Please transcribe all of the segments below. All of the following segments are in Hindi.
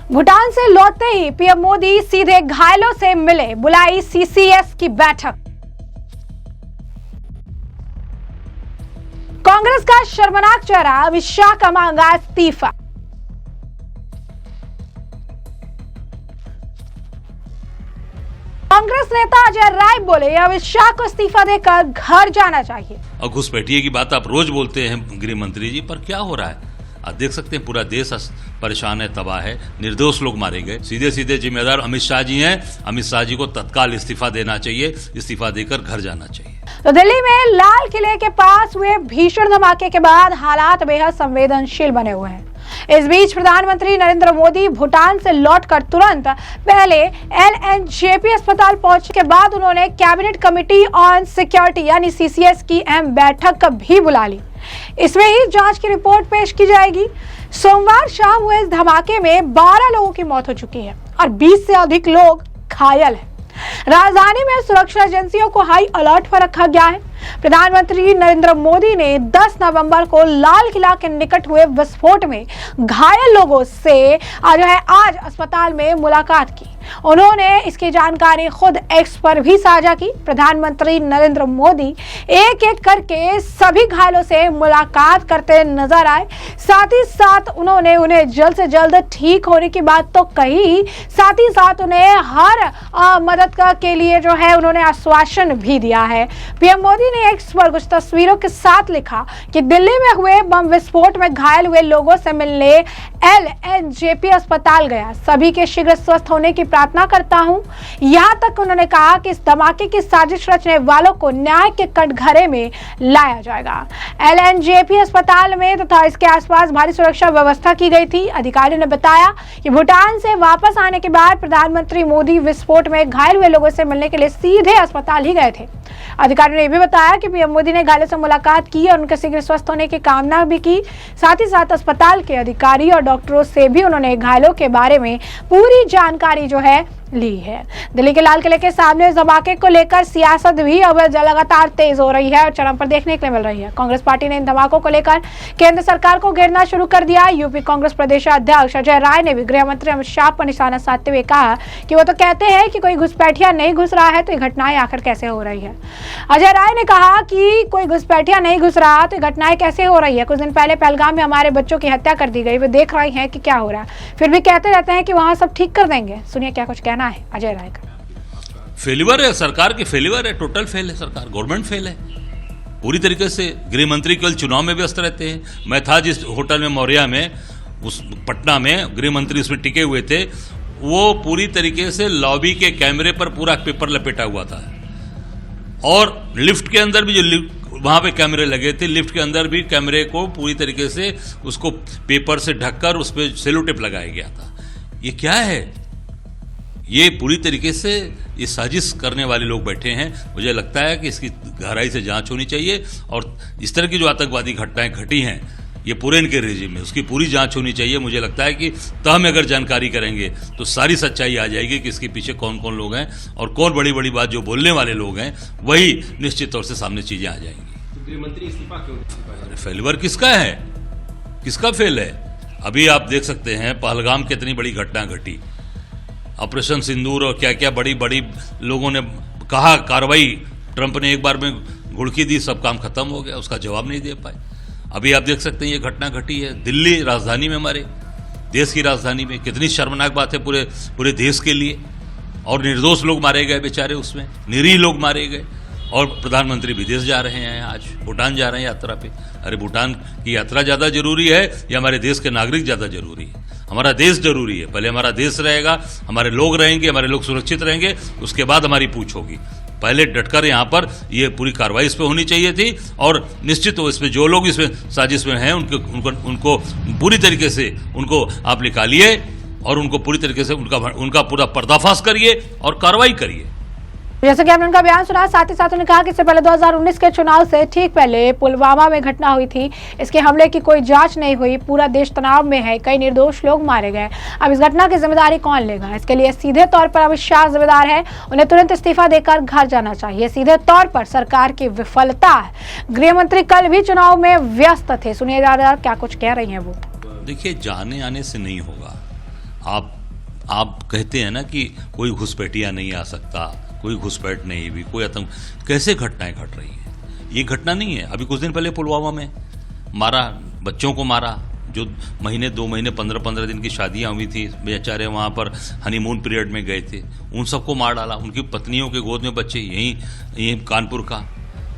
भूटान से लौटते ही पीएम मोदी सीधे घायलों से मिले, बुलाई सीसीएस की बैठक। कांग्रेस का शर्मनाक चेहरा, अमित शाह का मांगा इस्तीफा। कांग्रेस नेता अजय राय बोले, अमित शाह को इस्तीफा देकर घर जाना चाहिए। और घुसपैठिए की बात आप रोज बोलते हैं गृह मंत्री जी, पर क्या हो रहा है आप देख सकते हैं, पूरा देश परेशान है, तबाह है, निर्दोष लोग मारे गए। सीधे सीधे जिम्मेदार अमित शाह जी हैं। अमित शाह जी को तत्काल इस्तीफा देना चाहिए, इस्तीफा देकर घर जाना चाहिए। तो दिल्ली में लाल किले के पास हुए भीषण धमाके के बाद हालात बेहद संवेदनशील बने हुए हैं। इस बीच प्रधानमंत्री नरेंद्र मोदी भूटान से लौटकर तुरंत पहले एलएनजेपी अस्पताल पहुंचने के बाद उन्होंने कैबिनेट कमेटी ऑन सिक्योरिटी यानी सीसीएस की अहम बैठक भी बुला ली। इसमें ही जांच की रिपोर्ट पेश की जाएगी। सोमवार शाम हुए इस धमाके में 12 लोगों की मौत हो चुकी है और 20 से अधिक लोग घायल हैं। राजधानी में सुरक्षा एजेंसियों को हाई अलर्ट पर रखा गया है। प्रधानमंत्री नरेंद्र मोदी ने 10 नवंबर को लाल किला के निकट हुए विस्फोट में घायल लोगों से आज अस्पताल में मुलाकात की। उन्होंने इसकी जानकारी खुद एक्स पर भी साझा की। प्रधानमंत्री नरेंद्र मोदी एक एक करके सभी घायलों से मुलाकात करते नजर आए। साथ ही साथ उन्होंने उन्हें जल्द से जल्द ठीक होने की बात तो कही, साथ ही साथ उन्हें हर मदद के लिए उन्होंने आश्वासन भी दिया है। पीएम मोदी ने एक्स पर कुछ तस्वीरों के साथ लिखा कि दिल्ली में हुए बम विस्फोट में घायल हुए लोगों से मिलने एलएनजेपी अस्पताल गया, सभी के शीघ्र स्वस्थ होने की प्रार्थना करता हूं। यहां तक उन्होंने कहा कि इस धमाके की साजिश रचने वालों को न्याय के कटघरे में लाया जाएगा। एलएनजेपी अस्पताल में तथा इसके आसपास भारी सुरक्षा व्यवस्था की गई थी। अधिकारियों ने बताया कि भूटान से वापस आने के बाद प्रधानमंत्री मोदी विस्फोट में घायल हुए लोगों से मिलने के लिए सीधे अस्पताल ही गए थे। अधिकारियों ने यह भी बताया कि पीएम मोदी ने घायलों से मुलाकात की और उनके शीघ्र स्वस्थ होने की कामना भी की। साथ ही साथ अस्पताल के अधिकारी और डॉक्टरों से भी उन्होंने घायलों के बारे में पूरी जानकारी ली है। दिल्ली के लाल किले के सामने इस धमाके को लेकर सियासत भी अब लगातार तेज हो रही है और चरम पर देखने के लिए मिल रही है। कांग्रेस पार्टी ने इन धमाकों को लेकर केंद्र सरकार को घेरना शुरू कर दिया। यूपी कांग्रेस प्रदेश अध्यक्ष अजय राय ने भी गृह मंत्री अमित शाह पर निशाना साधते हुए कहा कि वो तो कहते हैं कि कोई घुसपैठिया नहीं घुस रहा है, तो ये घटनाएं आखिर कैसे हो रही है। अजय राय ने कहा कि कोई घुसपैठिया नहीं घुस रहा तो घटनाएं कैसे हो रही है। कुछ दिन पहले पहलगाम में हमारे बच्चों की हत्या कर दी गई, वे देख रहे हैं कि क्या हो रहा है, फिर भी कहते रहते हैं कि वहां सब ठीक कर देंगे। सुनिए क्या कुछ कहना है अजय राय का। फेलिवर है, सरकार की फेलिवर है, टोटल फेल है सरकार, गवर्नमेंट फेल है पूरी तरीके से। गृह मंत्री केवल चुनाव में व्यस्त रहते हैं। मैं था जिस होटल में मौर्या में, उस पटना में, गृह मंत्री उसमें टिके हुए थे, वो पूरी तरीके से लॉबी के कैमरे पर पूरा पेपर लपेटा हुआ था और लिफ्ट के अंदर भी जो वहां पे कैमरे लगे थे, लिफ्ट के अंदर भी कैमरे को पूरी तरीके से उसको पेपर से ढककर उस पर सेलो टेप लगाया गया था। ये क्या है? ये पूरी तरीके से ये साजिश करने वाले लोग बैठे हैं। मुझे लगता है कि इसकी गहराई से जांच होनी चाहिए और इस तरह की जो आतंकवादी घटनाएं घटी हैं ये पूरे इनके रेजिम में, उसकी पूरी जांच होनी चाहिए। मुझे लगता है कि तह में अगर जानकारी करेंगे तो सारी सच्चाई आ जाएगी कि इसके पीछे कौन कौन लोग हैं और कौन बड़ी बड़ी बात जो बोलने वाले लोग हैं, वही निश्चित तौर से सामने चीजें आ जाएंगी। गृहमंत्री इस्तीफा क्यों? अरे फेलिवर किसका है, किसका फेल है? अभी आप देख सकते हैं पहलगाम कितनी बड़ी घटना घटी, ऑपरेशन सिंदूर और क्या क्या बड़ी बड़ी लोगों ने कहा कार्रवाई, ट्रंप ने एक बार में घुड़की दी, सब काम खत्म हो गया, उसका जवाब नहीं दे पाए। अभी आप देख सकते हैं ये घटना घटी है दिल्ली राजधानी में, हमारे देश की राजधानी में। कितनी शर्मनाक बात है पूरे देश के लिए। और निर्दोष लोग मारे गए बेचारे, उसमें निरीह लोग मारे गए। और प्रधानमंत्री विदेश जा रहे हैं, आज भूटान जा रहे हैं यात्रा पे। अरे भूटान की यात्रा ज्यादा जरूरी है या हमारे देश के नागरिक ज्यादा जरूरी है? हमारा देश जरूरी है। पहले हमारा देश रहेगा, हमारे लोग रहेंगे, हमारे लोग सुरक्षित रहेंगे, उसके बाद हमारी पूछ होगी। पहले डटकर यहाँ पर ये पूरी कार्रवाई इस पे होनी चाहिए थी और निश्चित हो इसमें जो लोग इसमें साजिश में हैं उनको पूरी तरीके से उनको आप निकालिए और उनको पूरी तरीके से उनका पूरा पर्दाफाश करिए और कार्रवाई करिए। जैसे कि आपने उनका बयान सुना, साथ ही साथ उन्होंने कहा कि इससे पहले 2019 के चुनाव से ठीक पहले पुलवामा में घटना हुई थी, इसके हमले की कोई जांच नहीं हुई, पूरा देश तनाव में है, कई निर्दोष लोग मारे गए। अब इस घटना की जिम्मेदारी कौन लेगा? इसके लिए सीधे तौर पर अमित शाह जिम्मेदार है, उन्हें तुरंत इस्तीफा देकर घर जाना चाहिए। सीधे तौर पर सरकार की विफलता है। गृह मंत्री कल भी चुनाव में व्यस्त थे, सुनिए क्या कुछ कह रही है वो। देखिए, जाने आने से नहीं होगा। आप कहते हैं ना कि कोई घुसपैठिया नहीं आ सकता, कोई घुसपैठ नहीं हुई, कोई आतंक, कैसे घटनाएं घट रही हैं? ये घटना नहीं है। अभी कुछ दिन पहले पुलवामा में मारा, बच्चों को मारा, जो महीने 2 महीने 15-15 दिन की शादियां हुई थी, बेचारे वहाँ पर हनीमून पीरियड में गए थे, उन सबको मार डाला। उनकी पत्नियों के गोद में बच्चे, यहीं कानपुर का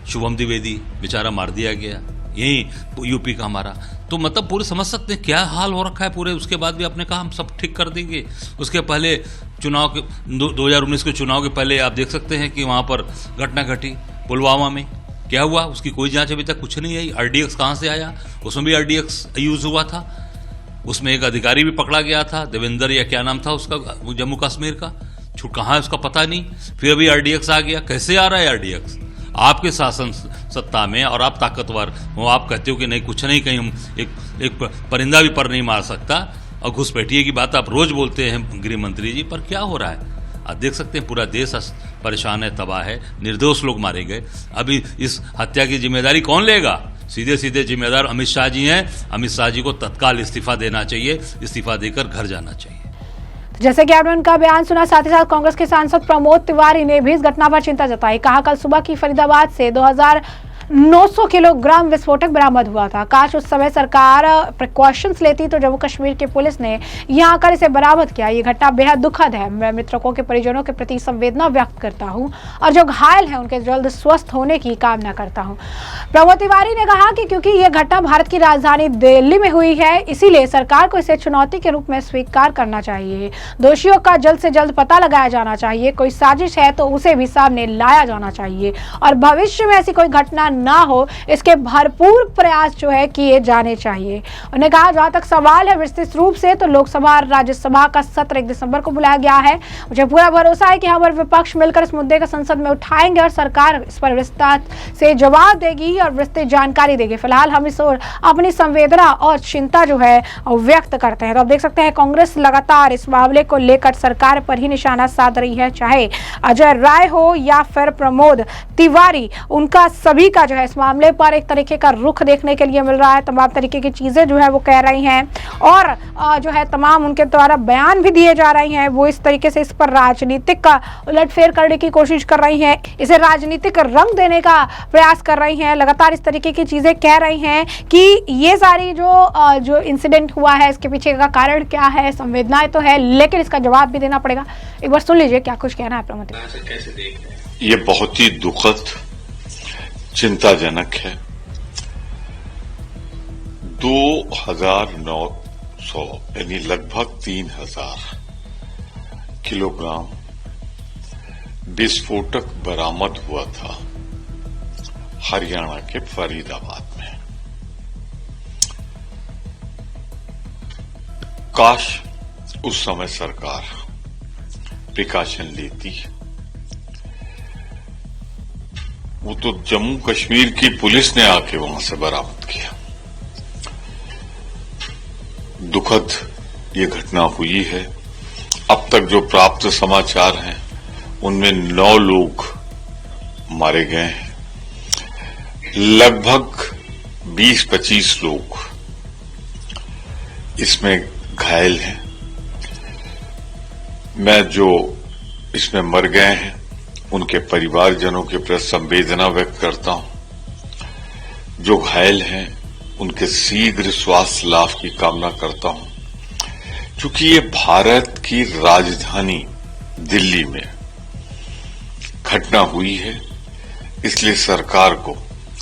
शुभम द्विवेदी बेचारा मार दिया गया, यहीं यूपी का हमारा। तो मतलब पूरे समझ सकते हैं क्या हाल हो रखा है पूरे। उसके बाद भी आपने कहा हम सब ठीक कर देंगे। उसके पहले चुनाव के 2019 के चुनाव के पहले आप देख सकते हैं कि वहाँ पर घटना घटी पुलवामा में, क्या हुआ उसकी कोई जांच अभी तक कुछ नहीं आई। RDX कहाँ से आया? उसमें भी RDX यूज हुआ था, उसमें एक अधिकारी भी पकड़ा गया था, देवेंद्र या क्या नाम था उसका, जम्मू कश्मीर का, कहाँ है उसका पता नहीं। फिर अभी RDX आ गया। कैसे आ रहा है RDX? आपके शासन सत्ता में और आप ताकतवर हो, आप कहते हो कि नहीं कुछ नहीं, कहीं हम एक परिंदा भी पर नहीं मार सकता, और घुसपैठिए की बात आप रोज बोलते हैं गृह मंत्री जी, पर क्या हो रहा है आप देख सकते हैं। पूरा देश परेशान है, तबाह है, निर्दोष लोग मारे गए। अभी इस हत्या की जिम्मेदारी कौन लेगा? सीधे सीधे जिम्मेदार अमित शाह जी हैं। अमित शाह जी को तत्काल इस्तीफा देना चाहिए, इस्तीफा देकर घर जाना चाहिए। जैसे कि आपने उनका बयान सुना, साथ ही साथ कांग्रेस के सांसद प्रमोद तिवारी ने भी इस घटना पर चिंता जताई। कहा कल सुबह की फरीदाबाद से 2900 किलोग्राम विस्फोटक बरामद हुआ था। काश उस समय सरकार प्रिकॉशंस लेती तो जम्मू कश्मीर की पुलिस ने यहां आकर इसे बरामद किया। ये घटना बेहद दुखद है। मैं मृतकों के परिजनों के प्रति संवेदना व्यक्त करता हूं और जो घायल हैं उनके जल्द स्वस्थ होने की कामना करता हूं। प्रमोद तिवारी ने कहा कि क्योंकि ये घटना भारत की राजधानी दिल्ली में हुई है, इसीलिए सरकार को इसे चुनौती के रूप में स्वीकार करना चाहिए। दोषियों का जल्द से जल्द पता लगाया जाना चाहिए। कोई साजिश है तो उसे भी सामने लाया जाना चाहिए और भविष्य में ऐसी कोई घटना ना हो, इसके भरपूर प्रयास जो है किए जाने चाहिए। उन्होंने कहा जहां तक सवाल है विस्तृत रूप से, तो लोकसभा और राज्यसभा का सत्र 1 दिसंबर को बुलाया गया है। मुझे पूरा भरोसा है कि हम और विपक्ष मिलकर इस मुद्दे को संसद में उठाएंगे और सरकार इस पर विस्तार से जवाब देगी और विस्तृत जानकारी देगी। फिलहाल हम इस ओर अपनी संवेदना और चिंता जो है व्यक्त करते हैं। तो आप देख सकते हैं कांग्रेस लगातार इस मामले को लेकर सरकार पर ही निशाना साध रही है, चाहे अजय राय हो या फिर प्रमोद तिवारी। उनका सभी का जो है इस मामले पर एक तरीके का रुख देखने के लिए मिल रहा है। तमाम तरीके की चीजें जो है वो कह रही हैं और जो है तमाम उनके द्वारा बयान भी दिए जा रही हैं। वो इस तरीके से इस पर राजनीतिक का उलटफेर करने की कोशिश कर रही हैं, इसे राजनीतिक रंग देने का प्रयास कर रही हैं। लगातार इस तरीके की चीजें कह रही हैं कि ये सारी जो इंसिडेंट हुआ है इसके पीछे का कारण क्या है। संवेदनाएं तो है लेकिन इसका जवाब भी देना पड़ेगा। एक बार सुन लीजिए क्या कुछ कहना है प्रमोद। ये बहुत ही दुखद, चिंताजनक है। 2900 यानी लगभग 3000 किलोग्राम विस्फोटक बरामद हुआ था हरियाणा के फरीदाबाद में। काश उस समय सरकार प्रिकॉशन लेती। वो तो जम्मू कश्मीर की पुलिस ने आके वहां से बरामद किया। दुखद ये घटना हुई है। अब तक जो प्राप्त समाचार हैं उनमें 9 लोग मारे गए हैं, लगभग 20-25 लोग इसमें घायल हैं। मैं जो इसमें मर गए हैं उनके परिवारजनों के प्रति संवेदना व्यक्त करता हूं। जो घायल हैं उनके शीघ्र स्वास्थ्य लाभ की कामना करता हूं। क्योंकि ये भारत की राजधानी दिल्ली में घटना हुई है, इसलिए सरकार को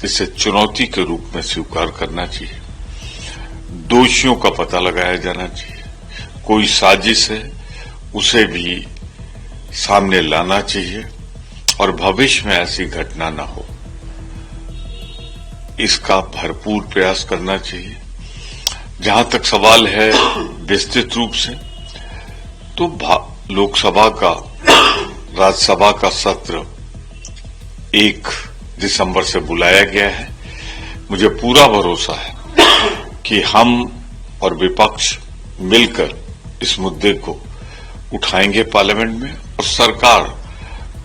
इसे चुनौती के रूप में स्वीकार करना चाहिए। दोषियों का पता लगाया जाना चाहिए। कोई साजिश है उसे भी सामने लाना चाहिए और भविष्य में ऐसी घटना न हो, इसका भरपूर प्रयास करना चाहिए। जहां तक सवाल है विस्तृत रूप से, तो लोकसभा का राज्यसभा का सत्र 1 दिसंबर से बुलाया गया है। मुझे पूरा भरोसा है कि हम और विपक्ष मिलकर इस मुद्दे को उठाएंगे पार्लियामेंट में और सरकार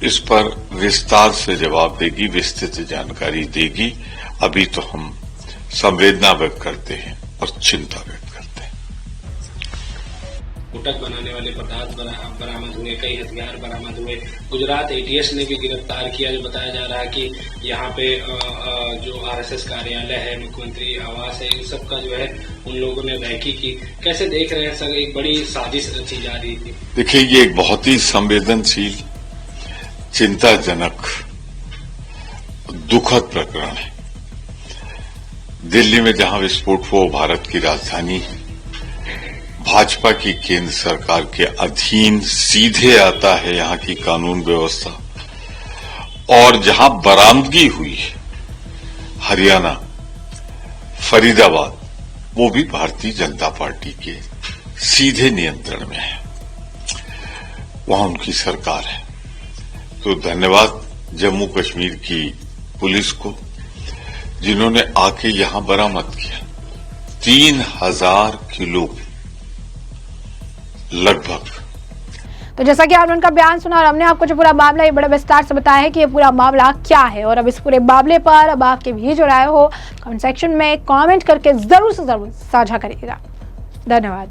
इस पर विस्तार से जवाब देगी, विस्तृत जानकारी देगी। अभी तो हम संवेदना व्यक्त करते हैं और चिंता व्यक्त करते हैं। गुटक बनाने वाले पदार्थ बरामद हुए, कई हथियार बरामद हुए। गुजरात एटीएस ने भी गिरफ्तार किया। जो बताया जा रहा है कि यहाँ पे जो आरएसएस कार्यालय है, मुख्यमंत्री आवास है, इन सब का जो है उन लोगों ने रैकी की। कैसे देख रहे हैं सर, एक बड़ी साजिश रची जा रही थी? देखिए, ये एक बहुत ही संवेदनशील, चिंताजनक, दुखद प्रकरण है। दिल्ली में जहां विस्फोट हुआ, भारत की राजधानी है, भाजपा की केंद्र सरकार के अधीन सीधे आता है यहां की कानून व्यवस्था, और जहां बरामदगी हुई है हरियाणा, फरीदाबाद, वो भी भारतीय जनता पार्टी के सीधे नियंत्रण में है, वहां उनकी सरकार है। तो धन्यवाद जम्मू कश्मीर की पुलिस को, जिन्होंने आके यहां बरामद किया 3000 किलो लगभग। तो जैसा कि आपने उनका बयान सुना और हमने आपको जो पूरा मामला ये बड़े विस्तार से बताया है कि ये पूरा मामला क्या है, और अब इस पूरे मामले पर अब आपके भी जो राय हो कमेंट सेक्शन में कमेंट करके जरूर से जरूर साझा करिएगा। धन्यवाद।